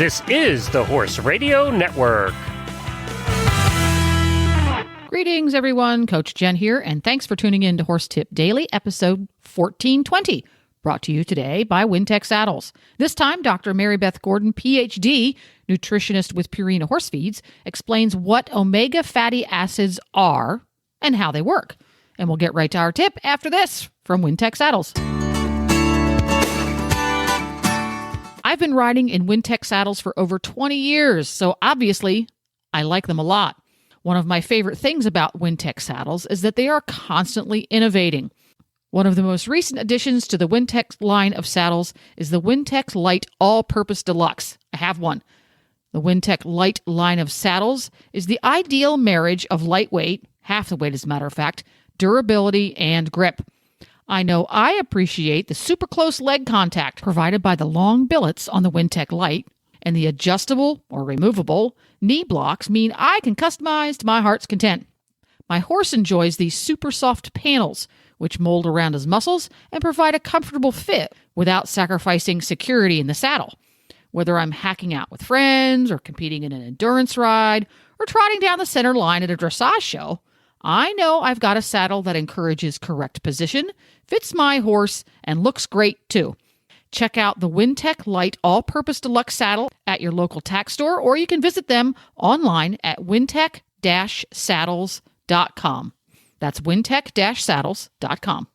This is the Horse Radio Network. Greetings, everyone. Coach Jen here, and thanks for tuning in to Horse Tip Daily, episode 1420, brought to you today by Wintec Saddles. This time, Dr. Mary Beth Gordon, PhD, nutritionist with Purina Horse Feeds, explains what omega fatty acids are and how they work. And we'll get right to our tip after this from Wintec Saddles. I've been riding in Wintec saddles for over 20 years, so obviously I like them a lot. One of my favorite things about Wintec saddles is that they are constantly innovating. One of the most recent additions to the Wintec line of saddles is the Wintec Light All-Purpose Deluxe. I have one. The Wintec Light line of saddles is the ideal marriage of lightweight, half the weight as a matter of fact, durability, and grip. I know I appreciate the super close leg contact provided by the long billets on the Wintec Light, and the adjustable or removable knee blocks mean I can customize to my heart's content. My horse enjoys these super soft panels, which mold around his muscles and provide a comfortable fit without sacrificing security in the saddle. Whether I'm hacking out with friends or competing in an endurance ride or trotting down the center line at a dressage show, I know I've got a saddle that encourages correct position, fits my horse, and looks great too. Check out the Wintec Light All-Purpose Deluxe Saddle at your local tack store, or you can visit them online at wintec-saddles.com. That's wintec-saddles.com.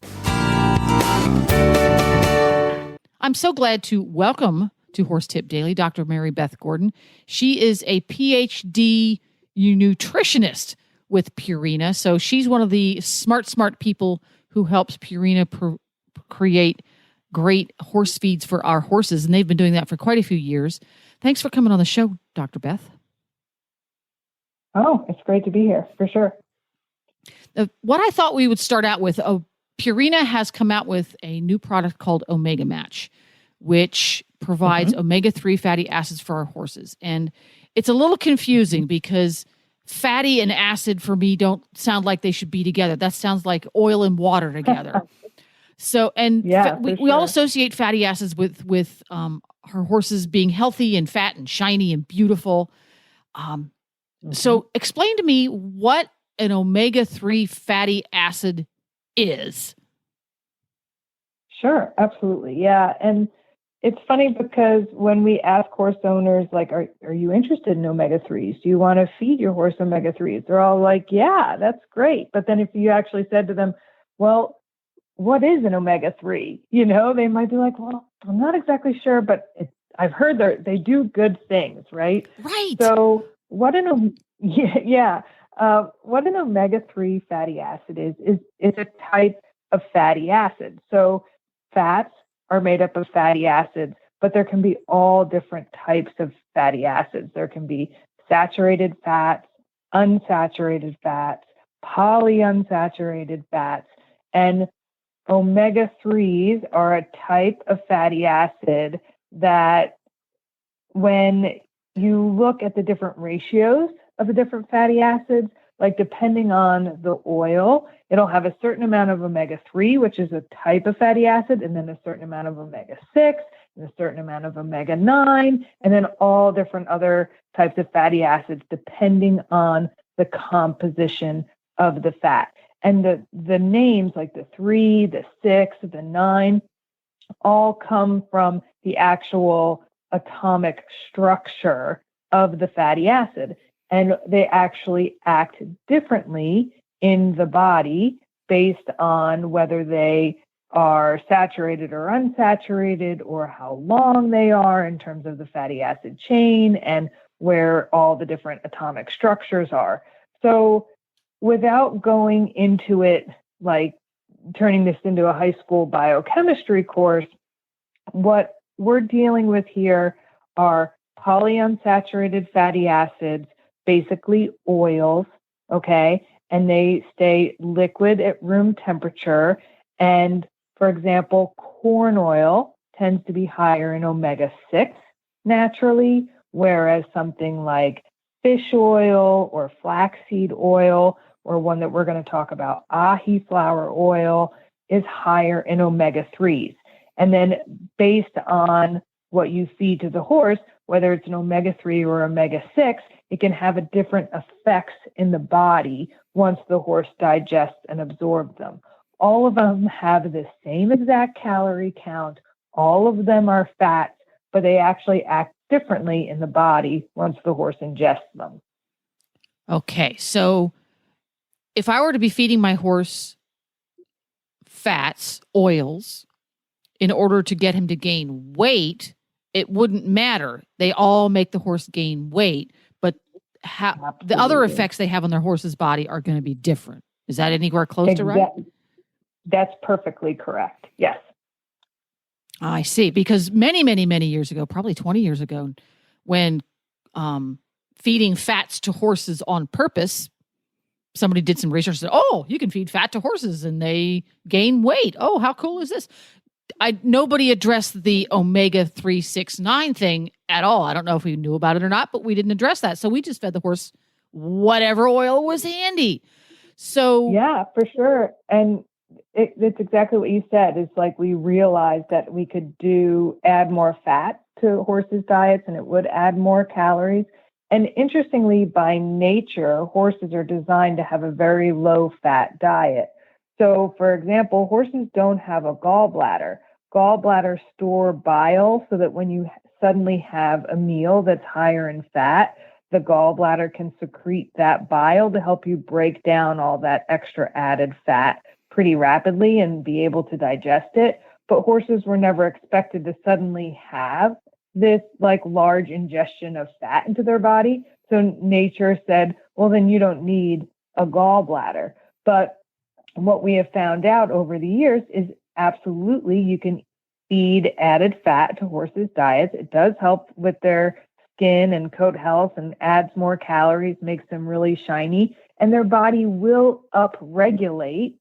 I'm so glad to welcome to Horse Tip Daily Dr. Mary Beth Gordon. She is a PhD nutritionist with Purina. So she's one of the smart people who helps Purina create great horse feeds for our horses. And they've been doing that for quite a few years. Thanks for coming on the show, Dr. Beth. Oh, it's great to be here, for sure. What I thought we would start out with, Purina has come out with a new product called Omega Match, which provides omega-3 fatty acids for our horses. And it's a little confusing because fatty and acid for me don't sound like they should be together. That sounds like oil and water together. So, and we all associate fatty acids with our horses being healthy and fat and shiny and beautiful. So explain to me what an omega-3 fatty acid is. Sure, absolutely. Yeah. And it's funny because when we ask horse owners, like, are you interested in omega-3s? Do you want to feed your horse omega-3s? They're all like, yeah, that's great. But then if you actually said to them, well, what is an omega-3? They might be like, well, I'm not exactly sure, but I've heard they do good things, right? Right. So what an omega-3 fatty acid is a type of fatty acid. So fats are made up of fatty acids, but there can be all different types of fatty acids. There can be saturated fats, unsaturated fats, polyunsaturated fats, and omega-3s are a type of fatty acid that when you look at the different ratios of the different fatty acids, like depending on the oil, it'll have a certain amount of omega-3, which is a type of fatty acid, and then a certain amount of omega-6, and a certain amount of omega-9, and then all different other types of fatty acids depending on the composition of the fat. And the names like the 3, the 6, the 9, all come from the actual atomic structure of the fatty acid. And they actually act differently in the body based on whether they are saturated or unsaturated, or how long they are in terms of the fatty acid chain, and where all the different atomic structures are. So without going into it, like turning this into a high school biochemistry course, what we're dealing with here are polyunsaturated fatty acids, basically oils, okay? And they stay liquid at room temperature. And for example, corn oil tends to be higher in omega-6 naturally, whereas something like fish oil or flaxseed oil, or one that we're going to talk about, ahi flower oil, is higher in omega-3s. And then based on what you feed to the horse, whether it's an omega-3 or omega-6, it can have a different effects in the body once the horse digests and absorbs them. All of them have the same exact calorie count. All of them are fats, but they actually act differently in the body once the horse ingests them. Okay, so if I were to be feeding my horse fats, oils, in order to get him to gain weight, it wouldn't matter. They all make the horse gain weight, but the other effects they have on their horse's body are going to be different. Is that anywhere close to right? That's perfectly correct. Yes. I see. Because many, many, many years ago, probably 20 years ago, when feeding fats to horses on purpose, somebody did some research and said, oh, you can feed fat to horses and they gain weight. Oh, how cool is this? Nobody addressed the omega-3, 6, 9 thing at all. I don't know if we knew about it or not, but we didn't address that. So we just fed the horse whatever oil was handy. So yeah, for sure. And it's exactly what you said. It's like we realized that we could add more fat to horses' diets and it would add more calories. And interestingly, by nature, horses are designed to have a very low fat diet. So, for example, horses don't have a gallbladder. Gallbladders store bile so that when you suddenly have a meal that's higher in fat, the gallbladder can secrete that bile to help you break down all that extra added fat pretty rapidly and be able to digest it. But horses were never expected to suddenly have this like large ingestion of fat into their body. So nature said, well, then you don't need a gallbladder. But what we have found out over the years is absolutely you can feed added fat to horses' diets. It does help with their skin and coat health and adds more calories, makes them really shiny, and their body will upregulate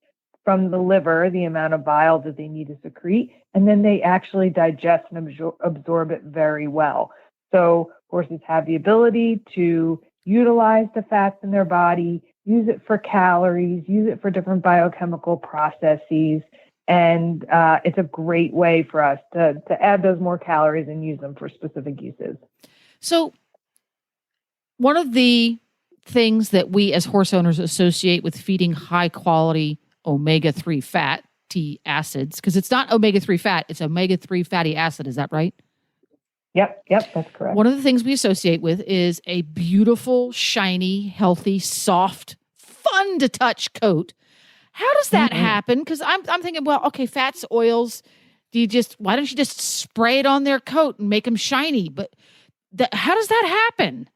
from the liver the amount of bile that they need to secrete, and then they actually digest and absorb it very well. So horses have the ability to utilize the fats in their body, use it for calories, use it for different biochemical processes. And it's a great way for us to add those more calories and use them for specific uses. So one of the things that we as horse owners associate with feeding high quality omega-3 fatty acids, because it's not omega-3 fat, it's omega-3 fatty acid. Is that right? Yep, that's correct. One of the things we associate with is a beautiful, shiny, healthy, soft, fun to touch coat. How does that happen? Because I'm thinking, well, okay, fats, oils, why don't you just spray it on their coat and make them shiny? But how does that happen?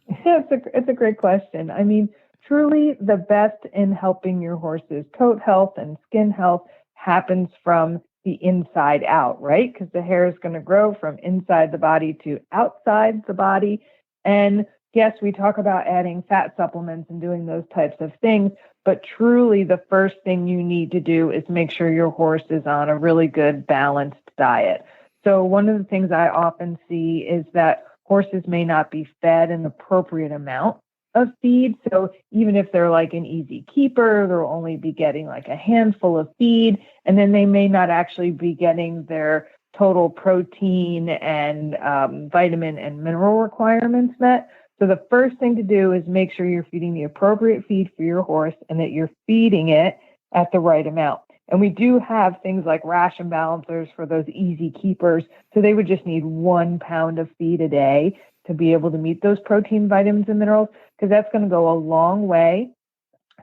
It's a great question. I mean, truly the best in helping your horse's coat health and skin health happens from the inside out, right? Because the hair is going to grow from inside the body to outside the body. And yes, we talk about adding fat supplements and doing those types of things, but truly the first thing you need to do is make sure your horse is on a really good balanced diet. So one of the things I often see is that horses may not be fed an appropriate amount of feed. So even if they're like an easy keeper, they'll only be getting like a handful of feed, and then they may not actually be getting their total protein and vitamin and mineral requirements met. So the first thing to do is make sure you're feeding the appropriate feed for your horse and that you're feeding it at the right amount. And we do have things like ration balancers for those easy keepers. So they would just need 1 pound of feed a day to be able to meet those protein, vitamins, and minerals, because that's going to go a long way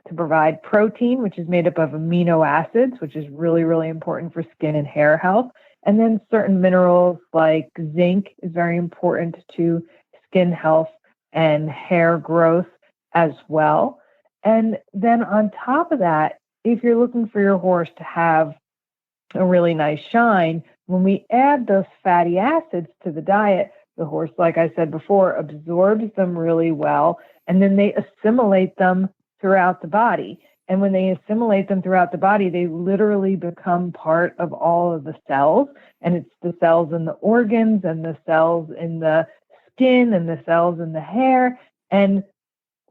to provide protein, which is made up of amino acids, which is really, really important for skin and hair health. And then certain minerals like zinc is very important to skin health and hair growth as well. And then on top of that, if you're looking for your horse to have a really nice shine, when we add those fatty acids to the diet, the horse, like I said before, absorbs them really well, and then they assimilate them throughout the body. And when they assimilate them throughout the body, they literally become part of all of the cells. And it's the cells in the organs and the cells in the skin and the cells in the hair. And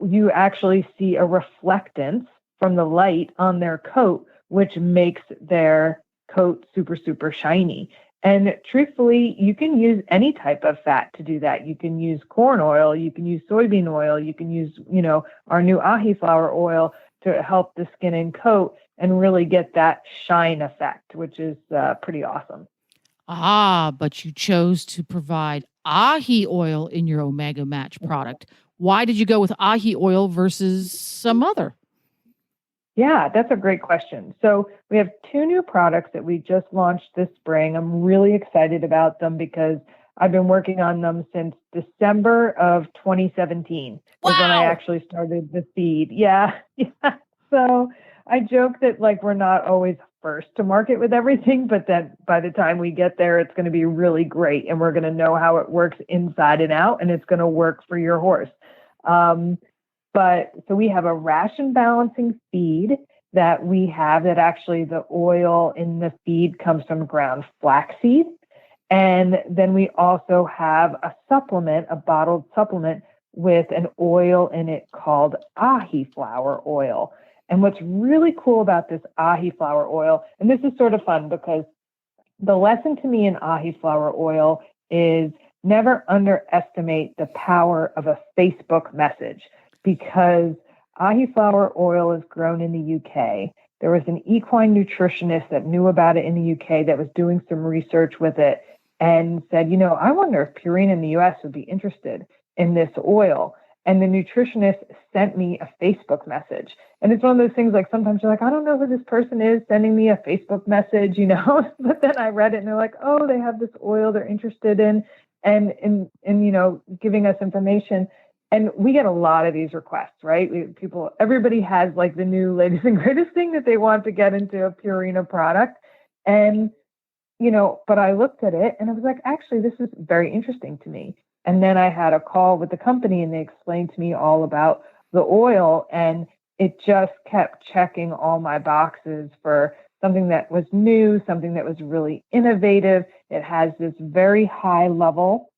you actually see a reflectance from the light on their coat, which makes their coat super, super shiny. And truthfully, you can use any type of fat to do that. You can use corn oil, you can use soybean oil, you can use, our new ahi flower oil to help the skin and coat and really get that shine effect, which is pretty awesome. Ah, but you chose to provide ahi oil in your Omega Match product. Why did you go with ahi oil versus some other? Yeah, that's a great question. So we have 2 new products that we just launched this spring. I'm really excited about them because I've been working on them since December of 2017 was when I Wow. actually started the feed. Yeah, yeah. So I joke that like we're not always first to market with everything, but that by the time we get there, it's going to be really great and we're going to know how it works inside and out and it's going to work for your horse. Um, but so we have a ration balancing feed that we have that actually the oil in the feed comes from ground flaxseed. And then we also have a supplement, a bottled supplement with an oil in it called ahi flower oil. And what's really cool about this ahi flower oil, and this is sort of fun because the lesson to me in ahi flower oil is never underestimate the power of a Facebook message because ahi flower oil is grown in the UK. There was an equine nutritionist that knew about it in the UK that was doing some research with it and said, I wonder if Purina in the US would be interested in this oil. And the nutritionist sent me a Facebook message. And it's one of those things like sometimes you're like, I don't know who this person is sending me a Facebook message, but then I read it and they're like, oh, they have this oil they're interested in and giving us information. And we get a lot of these requests, right? Everybody has like the new latest and greatest thing that they want to get into a Purina product. And, but I looked at it and I was like, actually, this is very interesting to me. And then I had a call with the company and they explained to me all about the oil and it just kept checking all my boxes for something that was new, something that was really innovative. It has this very high level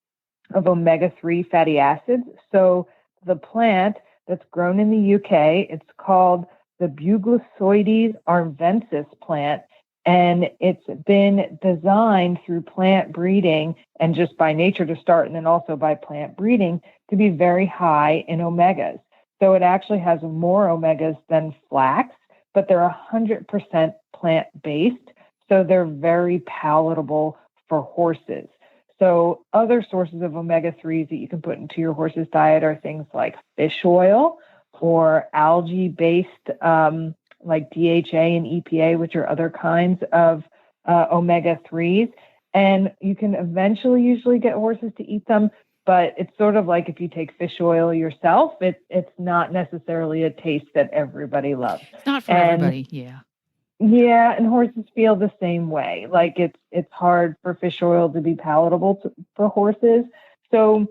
of omega-3 fatty acids. So the plant that's grown in the UK, it's called the Buglosoides arvensis plant. And it's been designed through plant breeding and just by nature to start, and then also by plant breeding to be very high in omegas. So it actually has more omegas than flax, but they're 100% plant-based. So they're very palatable for horses. So other sources of omega-3s that you can put into your horse's diet are things like fish oil or algae-based like DHA and EPA, which are other kinds of omega-3s. And you can eventually usually get horses to eat them, but it's sort of like if you take fish oil yourself, it's not necessarily a taste that everybody loves. It's not for everybody, yeah. Yeah, and horses feel the same way. Like it's hard for fish oil to be palatable for horses. So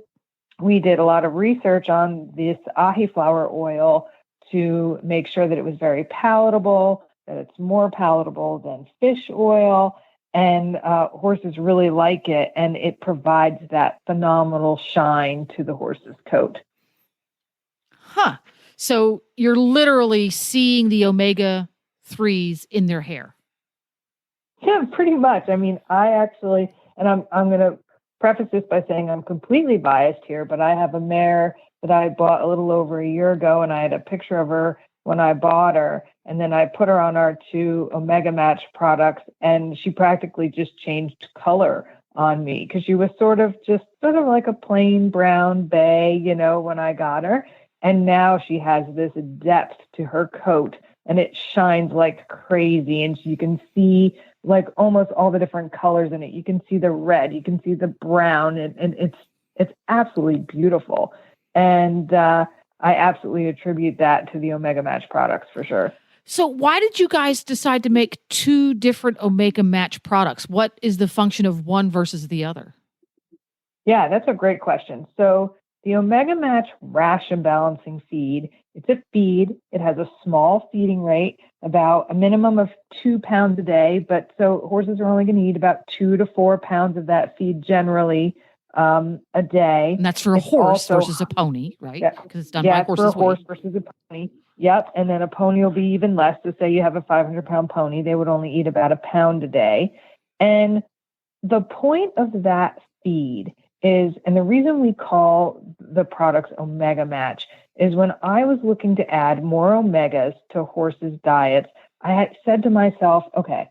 we did a lot of research on this ahi flower oil to make sure that it was very palatable, that it's more palatable than fish oil, and horses really like it, and it provides that phenomenal shine to the horse's coat. Huh. So you're literally seeing the omega-3s in their hair. Yeah, pretty much. I mean, I actually, and I'm going to preface this by saying I'm completely biased here, but I have a mare that I bought a little over a year ago, and I had a picture of her when I bought her, and then I put her on our 2 Omega Match products, and she practically just changed color on me because she was sort of like a plain brown bay, when I got her, and now she has this depth to her coat, and it shines like crazy, and you can see like almost all the different colors in it. You can see the red, you can see the brown, and it's absolutely beautiful. And I absolutely attribute that to the Omega Match products for sure. So why did you guys decide to make 2 different Omega Match products? What is the function of one versus the other? Yeah, that's a great question. So the Omega Match ration balancing feed, it's a feed. It has a small feeding rate, about a minimum of 2 pounds a day. But so horses are only going to eat about 2 to 4 pounds of that feed generally a day. And that's for a horse versus a pony, right? Because it's done by horse's for a horse weight. versus a pony. Yep. And then a pony will be even less. So say you have a 500-pound pony, they would only eat about 1 pound a day. And the point of that feed is, and the reason we call the products Omega Match is when I was looking to add more omegas to horses' diets, I had said to myself, okay,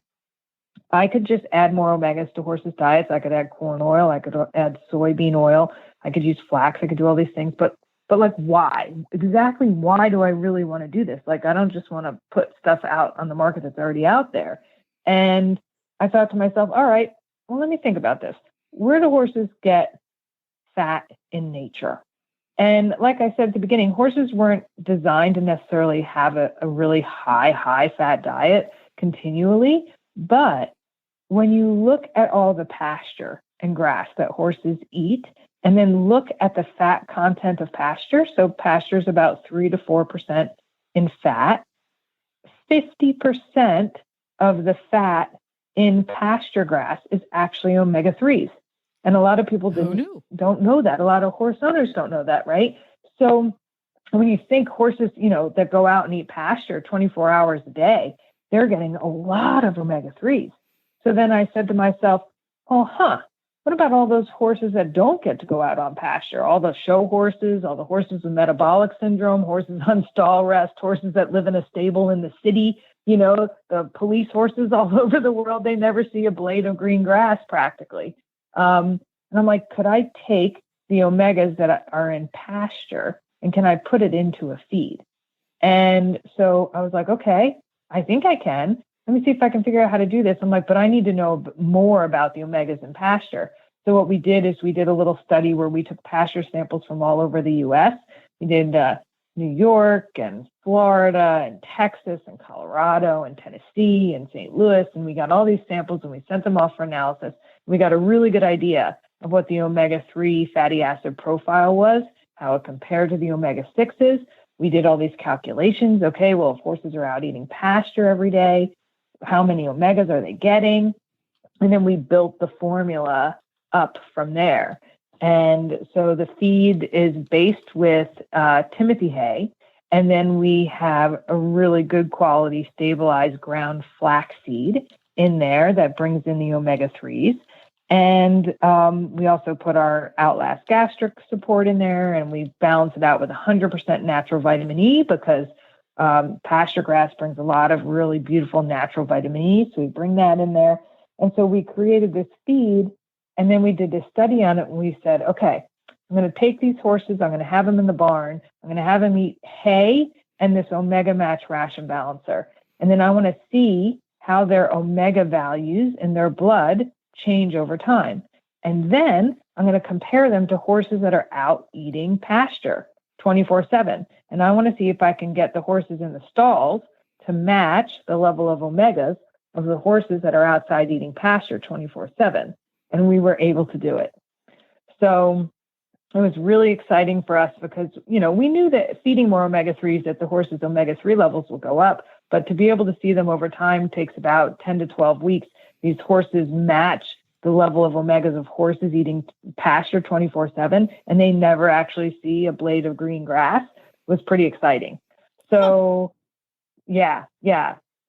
I could just add more omegas to horses' diets. I could add corn oil. I could add soybean oil. I could use flax. I could do all these things. But like, why? Exactly why do I really want to do this? Like, I don't just want to put stuff out on the market that's already out there. And I thought to myself, all right, well, let me think about this. Where do horses get fat in nature? And like I said at the beginning, horses weren't designed to necessarily have a really high fat diet continually. But when you look at all the pasture and grass that horses eat, and then look at the fat content of pasture, so pasture is about 3 to 4% in fat, 50% of the fat in pasture grass is actually omega-3s. And a lot of people don't know that. A lot of horse owners don't know that, right? So when you think horses, that go out and eat pasture 24 hours a day, they're getting a lot of omega-3s. So then I said to myself, what about all those horses that don't get to go out on pasture? All the show horses, all the horses with metabolic syndrome, horses on stall rest, horses that live in a stable in the city, the police horses all over the world, they never see a blade of green grass practically. And I'm like, could I take the omegas that are in pasture and can I put it into a feed? And so I was like, okay, I think I can. Let me see if I can figure out how to do this. I'm like, but I need to know more about the omegas in pasture. So what we did is we did a little study where we took pasture samples from all over the U.S. We did New York and Florida and Texas and Colorado and Tennessee and St. Louis. And we got all these samples and we sent them off for analysis. We got a really good idea of what the omega-3 fatty acid profile was, how it compared to the omega-6s. We did all these calculations. Okay, well, if horses are out eating pasture every day, how many omegas are they getting? And then we built the formula up from there. And so the feed is based with Timothy hay. And then we have a really good quality stabilized ground flaxseed in there that brings in the omega-3s. And we also put our Outlast gastric support in there, and we balance it out with 100% natural vitamin E because pasture grass brings a lot of really beautiful natural vitamin E. So we bring that in there. And so we created this feed, and then we did this study on it, and we said, okay, I'm going to take these horses, I'm going to have them in the barn, I'm going to have them eat hay and this Omega Match ration balancer. And then I want to see how their omega values in their blood change over time. And then I'm going to compare them to horses that are out eating pasture 24/7. And I want to see if I can get the horses in the stalls to match the level of omegas of the horses that are outside eating pasture 24/7. And we were able to do it. So it was really exciting for us because, we knew that feeding more omega-3s that the horses' omega-3 levels will go up, but to be able to see them over time takes about 10 to 12 weeks. These horses match the level of omegas of horses eating pasture 24/7, and they never actually see a blade of green grass. It was pretty exciting. So, yeah.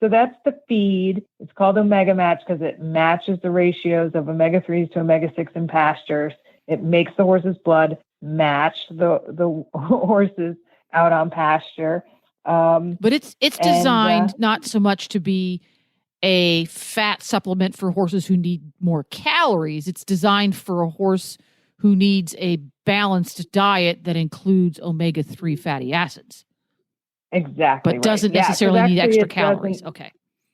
So that's the feed. It's called Omega Match because it matches the ratios of omega-3s to omega-6 in pastures. It makes the horse's blood match the horses out on pasture. But it's designed not so much to be a fat supplement for horses who need more calories. It's designed for a horse who needs a balanced diet that includes omega-3 fatty acids. Exactly. But doesn't necessarily need extra calories. Okay.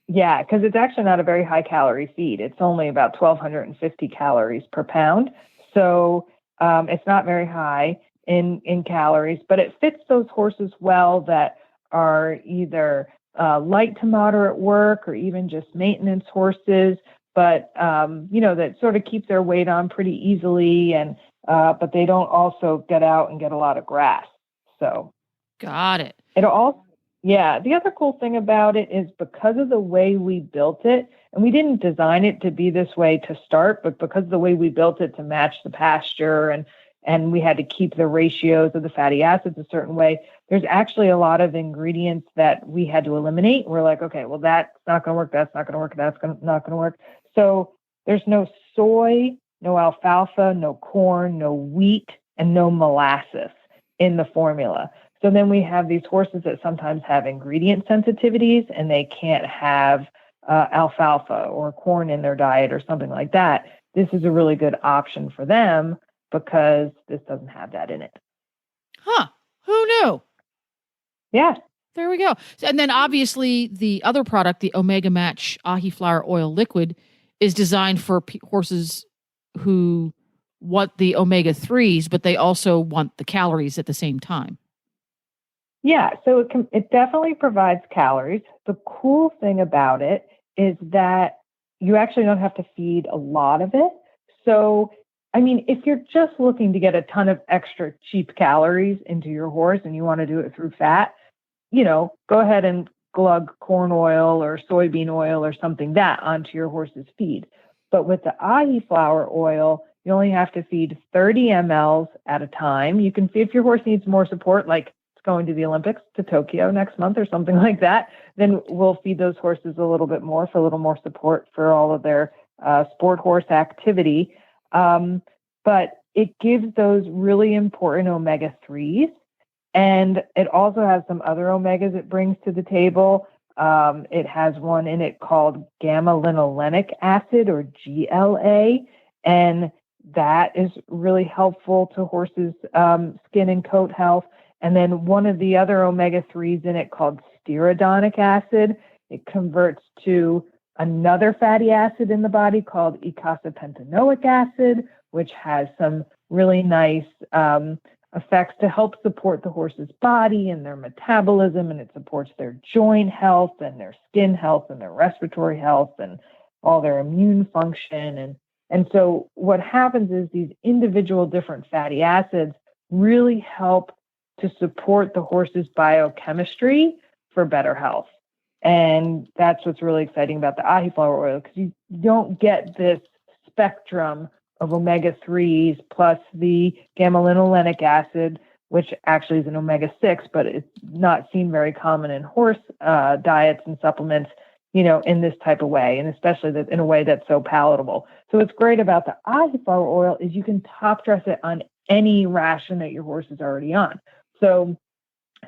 Yeah, because it's actually not a very high calorie feed. It's only about 1,250 calories per pound. So it's not very high in calories, but it fits those horses well that are either light to moderate work or even just maintenance horses, but, that sort of keep their weight on pretty easily. And but they don't also get out and get a lot of grass. So. Got it. The other cool thing about it is because of the way we built it, and we didn't design it to be this way to start, but because of the way we built it to match the pasture and we had to keep the ratios of the fatty acids a certain way, there's actually a lot of ingredients that we had to eliminate. We're like, okay, well, that's not going to work. That's not going to work. That's not going to work. So There's no soy, no alfalfa, no corn, no wheat, and no molasses in the formula. So then we have these horses that sometimes have ingredient sensitivities and they can't have alfalfa or corn in their diet or something like that. This is a really good option for them because this doesn't have that in it. Huh. Who knew? Yeah. There we go. And then obviously the other product, the Omega Match Ahi Flower Oil Liquid, is designed for horses who want the omega-3s, but they also want the calories at the same time. Yeah, so it definitely provides calories. The cool thing about it is that you actually don't have to feed a lot of it. So, I mean, if you're just looking to get a ton of extra cheap calories into your horse and you want to do it through fat, go ahead and glug corn oil or soybean oil or something that onto your horse's feed. But with the Ahi flower oil, you only have to feed 30 mLs at a time. You can see if your horse needs more support, like it's going to the Olympics, to Tokyo next month or something like that, then we'll feed those horses a little bit more for a little more support for all of their sport horse activity. But it gives those really important omega-3s. And it also has some other omegas it brings to the table. It has one in it called gamma-linolenic acid, or GLA, and that is really helpful to horses' skin and coat health. And then one of the other omega-3s in it called stearidonic acid. It converts to another fatty acid in the body called eicosapentaenoic acid, which has some really nice effects to help support the horse's body and their metabolism, and it supports their joint health and their skin health and their respiratory health and all their immune function. And so what happens is these individual different fatty acids really help to support the horse's biochemistry for better health. And that's what's really exciting about the Ahi flower oil, because you don't get this spectrum of omega-3s plus the gamma-linolenic acid, which actually is an omega-6, but it's not seen very common in horse diets and supplements, in this type of way, and especially in a way that's so palatable. So what's great about the Ahi flower oil is you can top dress it on any ration that your horse is already on. So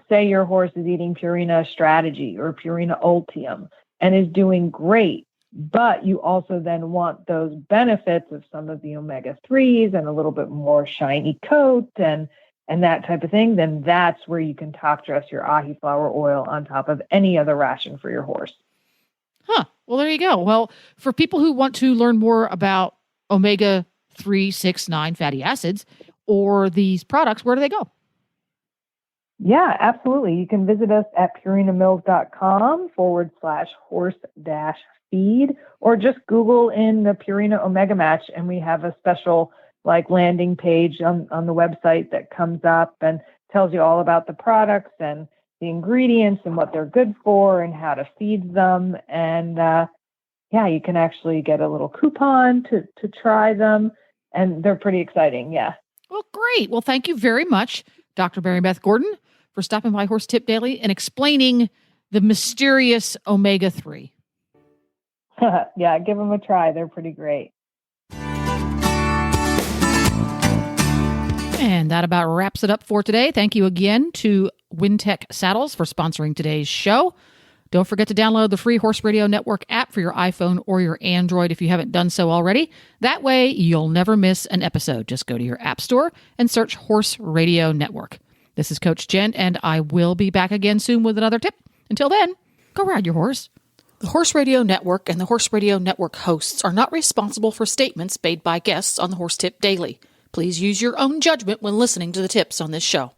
say your horse is eating Purina Strategy or Purina Ultium and is doing great, but you also then want those benefits of some of the omega-3s and a little bit more shiny coat and that type of thing, then that's where you can top dress your Ahi flower oil on top of any other ration for your horse. Huh. Well, there you go. Well, for people who want to learn more about omega-3, 6, 9 fatty acids or these products, where do they go? Yeah, absolutely. You can visit us at purinamills.com/horse-feed, or just Google in the Purina Omega Match, and we have a special landing page on the website that comes up and tells you all about the products and the ingredients and what they're good for and how to feed them. And you can actually get a little coupon to try them, and they're pretty exciting. Yeah. Well, great. Well, thank you very much, Dr. Mary Beth Gordon, for stopping by Horse Tip Daily and explaining the mysterious omega-3. Yeah, give them a try. They're pretty great. And that about wraps it up for today. Thank you again to Wintec Saddles for sponsoring today's show. Don't forget to download the free Horse Radio Network app for your iPhone or your Android if you haven't done so already. That way, you'll never miss an episode. Just go to your app store and search Horse Radio Network. This is Coach Jen, and I will be back again soon with another tip. Until then, go ride your horse. The Horse Radio Network and the Horse Radio Network hosts are not responsible for statements made by guests on the Horse Tip Daily. Please use your own judgment when listening to the tips on this show.